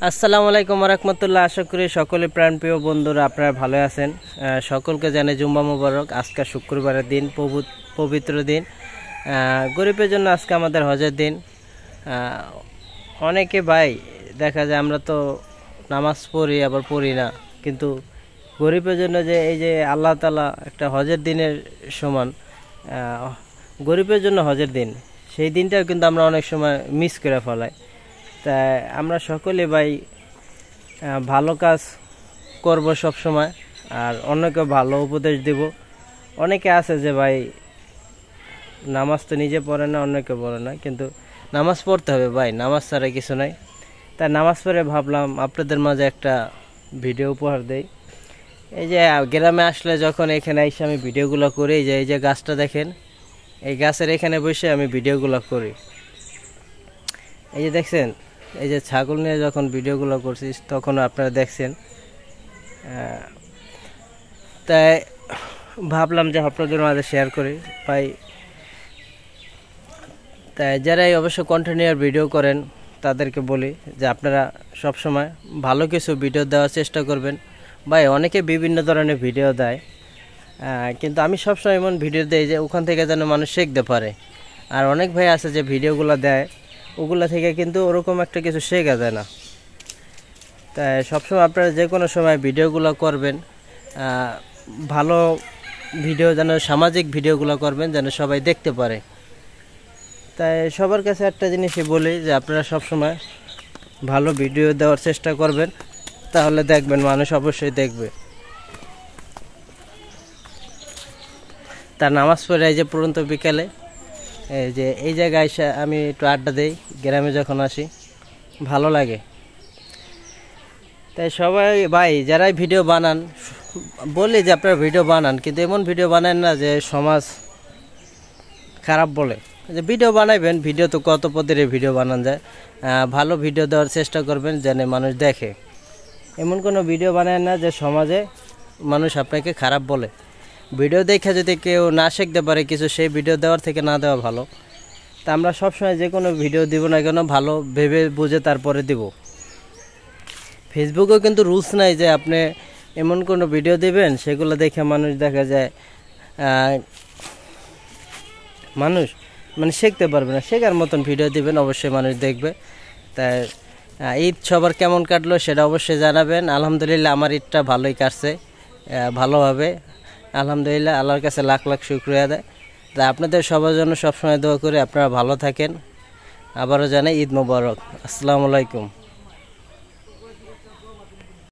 আসসালামু আলাইকুম রাহমাতুল্লাহ। আশা করি সকলে প্রাণপ্রিয় বন্ধুরা আপনারা ভালো আছেন। সকলকে জানাই জুম্মা মুবারক। আজকে শুক্রবারের দিন, পবিত্র দিন। গরিবের জন্য আজকে আমাদের হজের দিন। অনেকে ভাই দেখা যায় আমরা তো নামাজ পড়ি আবার পড়ি না, কিন্তু গরিবের জন্য যে এই যে আল্লাহ তাআলা একটা হজের দিনের সমান, গরিবের জন্য হজের দিন, সেই দিনটাও কিন্তু আমরা অনেক সময় মিস করে ফেলাই। তাই আমরা সকলে ভাই ভালো কাজ করব সব সময়, আর অন্যকে ভালো উপদেশ দেব। অনেকে আছে যে ভাই নামাজ তো নিজে পড়ে না, অন্যকে পড়ে না, কিন্তু নামাজ পড়তে হবে ভাই, নামাজ ছাড়া কিছু নাই। তাই নামাজ পড়ে ভাবলাম আপনাদের মাঝে একটা ভিডিও উপহার দেই। এই যে গ্রামে আসলে যখন এখানে এসে আমি ভিডিওগুলো করি, এই যে গাছটা দেখেন, এই গাছের এখানে বসে আমি ভিডিওগুলো করি। এই যে দেখছেন, এই যে ছাগল নিয়ে যখন ভিডিওগুলো করছি তখন আপনারা দেখছেন। তাই ভাবলাম যে আপনাদের মাঝে শেয়ার করি ভাই। তাই যারাই অবশ্য কন্টিনিউয়ার ভিডিও করেন তাদেরকে বলি যে আপনারা সব সময় ভালো কিছু ভিডিও দেওয়ার চেষ্টা করবেন ভাই। অনেকে বিভিন্ন ধরনের ভিডিও দেয়, কিন্তু আমি সবসময় এমন ভিডিও দেই যে ওখান থেকে যেন মানুষ শিখতে পারে। আর অনেক ভাই আছে যে ভিডিওগুলো দেয়, ওগুলো থেকে কিন্তু ওরকম একটা কিছু শেখা যায় না। তাই সবসময় আপনারা যে কোনো সময় ভিডিওগুলো করবেন, ভালো ভিডিও যেন, সামাজিক ভিডিওগুলো করবেন যেন সবাই দেখতে পারে। তাই সবার কাছে একটা জিনিসই বলি যে আপনারা সবসময় ভালো ভিডিও দেওয়ার চেষ্টা করবেন, তাহলে দেখবেন মানুষ অবশ্যই দেখবে। তার নামাজ পড়ে এই যে পড়ন্ত বিকালে এই যে এই জায়গায় এসে আমি একটু আড্ডা দিই, গ্রামে যখন আসি ভালো লাগে। তাই সবাই ভাই যারাই ভিডিও বানান বলি যে আপনারা ভিডিও বানান, কিন্তু এমন ভিডিও বানান না যে সমাজ খারাপ বলে। যে ভিডিও বানাইবেন, ভিডিও তো কত পদের ভিডিও বানান যায়, ভালো ভিডিও দেওয়ার চেষ্টা করবেন যেন মানুষ দেখে। এমন কোনো ভিডিও বানায় না যে সমাজে মানুষ আপনাকে খারাপ বলে। ভিডিও দেখে যদি কেউ না শিখতে পারে কিছু, সেই ভিডিও দেওয়ার থেকে না দেওয়া ভালো। তা আমরা সবসময় যে কোনো ভিডিও দিব না কেন ভালো ভেবে বুঝে তারপরে দিব। ফেসবুকেও কিন্তু রুলস নাই যে আপনি এমন কোনো ভিডিও দিবেন সেগুলো দেখে মানুষ দেখা যায় মানুষ মানে শিখতে পারবে না। শেখার মতন ভিডিও দিবেন, অবশ্যই মানুষ দেখবে। তাই ঈদ সবার কেমন কাটলো সেটা অবশ্যই জানাবেন। আলহামদুলিল্লাহ আমার ঈদটা ভালোই কাটছে, ভালোভাবে আলহামদুলিল্লাহ। আল্লাহর কাছে লাখ লাখ শুকরিয়া দেয়। তাই আপনাদের সবার জন্য সবসময় দোয়া করে আপনারা ভালো থাকেন। আবারও জানাই ঈদ মোবারক। আসসালামু আলাইকুম।